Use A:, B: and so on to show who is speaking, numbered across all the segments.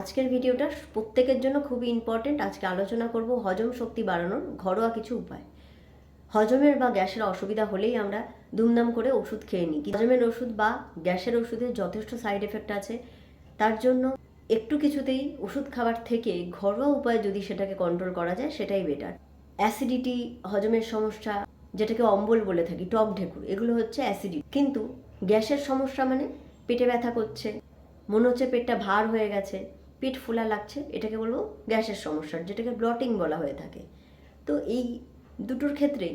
A: আজকের ভিডিওটা প্রত্যেকের জন্য খুবই ইম্পর্টেন্ট। আজকে আলোচনা করব হজম শক্তি বাড়ানোর ঘরোয়া কিছু উপায়। হজমের বা গ্যাসের অসুবিধা হলেই আমরা দুমদাম করে ওষুধ খেয়ে নিই। হজমের ওষুধ বা গ্যাসের ওষুধের যথেষ্ট সাইড এফেক্ট আছে। তার জন্য একটু কিছুতেই ওষুধ খাবার থেকে ঘরোয়া উপায়ে যদি সেটাকে কন্ট্রোল করা যায় সেটাই বেটার। অ্যাসিডিটি, হজমের সমস্যা, যেটাকে অম্বল বলে থাকি, টক ঢেকুর, এগুলো হচ্ছে অ্যাসিডিটি। কিন্তু গ্যাসের সমস্যা মানে পেটে ব্যথা করছে, মনে হচ্ছে পেটটা ভার হয়ে গেছে, পেট ফোলা লাগছে, এটাকে বলবো গ্যাসের সমস্যা, যেটাকে ব্লটিং বলা হয়ে থাকে। তো এই দুটোর ক্ষেত্রেই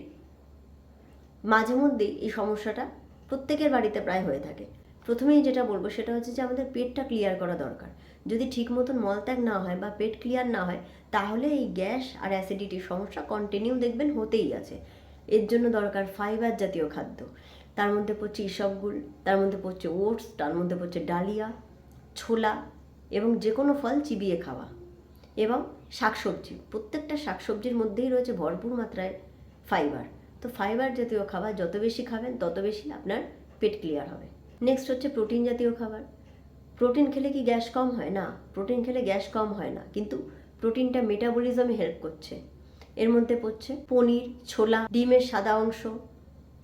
A: মাঝে মধ্যেই এই সমস্যাটা প্রত্যেকের বাড়িতে প্রায় হয়ে থাকে। প্রথমেই যেটা বলবো সেটা হচ্ছে যে আমাদের পেটটা ক্লিয়ার করা দরকার। যদি ঠিক মতন মলত্যাগ না হয় বা পেট ক্লিয়ার না হয়, তাহলে এই গ্যাস আর অ্যাসিডিটির সমস্যা কন্টিনিউ দেখবেন হতেই আছে। এর জন্য দরকার ফাইবার জাতীয় খাদ্য। তার মধ্যে পড়ছে ইসবগুল, তার মধ্যে পড়ছে ওটস, তার মধ্যে পড়ছে ডালিয়া, ছোলা এবং যে কোনো ফল চিবিয়ে খাওয়া এবং শাকসবজি। প্রত্যেকটা শাকসবজির মধ্যেই রয়েছে ভরপুর মাত্রায় ফাইবার। তো ফাইবার জাতীয় খাবার যত বেশি খাবেন তত বেশি আপনার পেট ক্লিয়ার হবে। নেক্সট হচ্ছে প্রোটিন জাতীয় খাবার। প্রোটিন খেলে কি গ্যাস কম হয়? না, প্রোটিন খেলে গ্যাস কম হয় না, কিন্তু প্রোটিনটা মেটাবলিজমে হেল্প করছে। এর মধ্যে পড়ছে পনির, ছোলা, ডিমের সাদা অংশ,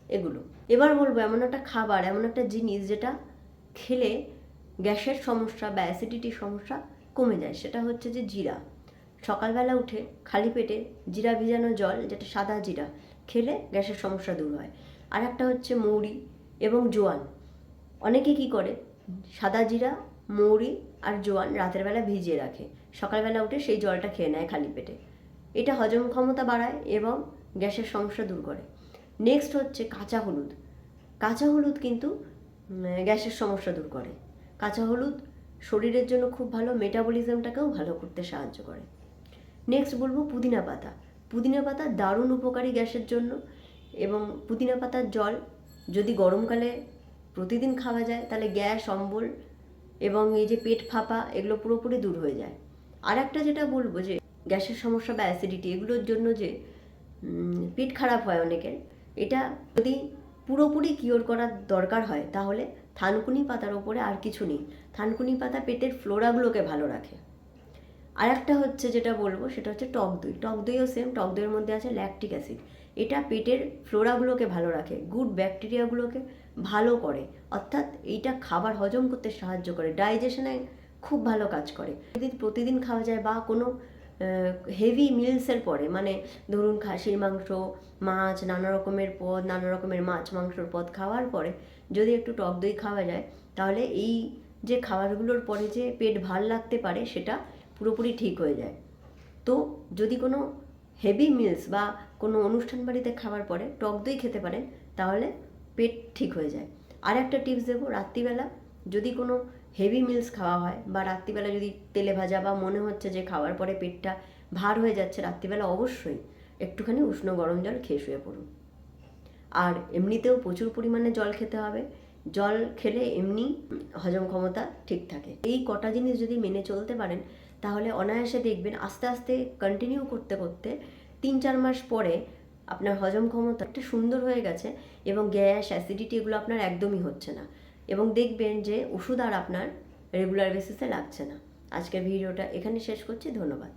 A: এগুলো। এবার বলবো এমন একটা খাবার, এমন একটা জিনিস যেটা খেলে গ্যাসের সমস্যা বা অ্যাসিডিটির সমস্যা কমে যায়, সেটা হচ্ছে যে জিরা। সকালবেলা উঠে খালি পেটে জিরা ভিজানো জল, যেটা সাদা জিরা, খেলে গ্যাসের সমস্যা দূর হয়। আর একটা হচ্ছে মৌরি এবং জোয়ান। অনেকে কি করে, সাদা জিরা, মৌরি আর জোয়ান রাতের বেলা ভিজিয়ে রাখে, সকালবেলা উঠে সেই জলটা খেয়ে নেয় খালি পেটে। এটা হজম ক্ষমতা বাড়ায় এবং গ্যাসের সমস্যা দূর করে। নেক্সট হচ্ছে কাঁচা হলুদ। কাঁচা হলুদ কিন্তু গ্যাসের সমস্যা দূর করে। কাঁচা হলুদ শরীরের জন্য খুব ভালো, মেটাবলিজমটাকেও ভালো করতে সাহায্য করে। নেক্সট বলবো পুদিনা পাতা। পুদিনা পাতা দারুণ উপকারী গ্যাসের জন্য, এবং পুদিনা পাতার জল যদি গরমকালে প্রতিদিন খাওয়া যায় তাহলে গ্যাস, অম্বল এবং এই যে পেট ফাঁপা, এগুলো পুরোপুরি দূর হয়ে যায়। আর একটা যেটা বলবো যে গ্যাসের সমস্যা বা অ্যাসিডিটি, এগুলোর জন্য যে পেট খারাপ হয় অনেকের, এটা যদি পুরোপুরি কিওর করার দরকার হয় তাহলে থানকুনি পাতার ওপরে আর কিছু নেই। থানকুনি পাতা পেটের ফ্লোরাগুলোকে ভালো রাখে। আর একটা হচ্ছে যেটা বলবো সেটা হচ্ছে টক দই। টক দইও সেম, টক দইয়ের মধ্যে আছে ল্যাকটিক অ্যাসিড। এটা পেটের ফ্লোরাগুলোকে ভালো রাখে, গুড ব্যাকটেরিয়াগুলোকে ভালো করে, অর্থাৎ এইটা খাবার হজম করতে সাহায্য করে, ডাইজেশনে খুব ভালো কাজ করে। যদি প্রতিদিন খাওয়া যায় বা কোনো হেভি মিলসের পরে, মানে ধরুন খাসির মাংস, মাছ, নানা রকমের পদ, নানা রকমের মাছ মাংসর পদ খাওয়ার পরে যদি একটু টক দই খাওয়া যায়, তাহলে এই যে খাবারগুলোর পরে যে পেট ভার লাগতে পারে সেটা পুরোপুরি ঠিক হয়ে যায়। তো যদি কোনো হেভি মিলস বা কোনো অনুষ্ঠান বাড়িতে খাওয়ার পরে টক দই খেতে পারেন, তাহলে পেট ঠিক হয়ে যায়। আর একটা টিপস দেবো, রাত্রিবেলা যদি কোনো হেভি মিলস খাওয়া হয় বা রাত্রিবেলা যদি তেলে ভাজা বা মনে হচ্ছে যে খাওয়ার পরে পেটটা ভার হয়ে যাচ্ছে, রাত্রিবেলা অবশ্যই একটুখানি উষ্ণ গরম জল খেয়ে শুয়ে পড়ুন। আর এমনিতেও প্রচুর পরিমাণে জল খেতে হবে। জল খেলে এমনি হজম ক্ষমতা ঠিক থাকে। এই কটা জিনিস যদি মেনে চলতে পারেন, তাহলে অনায়াসে দেখবেন আস্তে আস্তে কন্টিনিউ করতে করতে 3-4 মাস পরে আপনার হজম ক্ষমতা একটা সুন্দর হয়ে গেছে এবং গ্যাস, অ্যাসিডিটি এগুলো আপনার একদমই হচ্ছে না, এবং দেখবেন যে ওষুধ আর আপনার রেগুলার বেসিসে লাগছে না। আজকের ভিডিওটা এখানে শেষ করছি। ধন্যবাদ।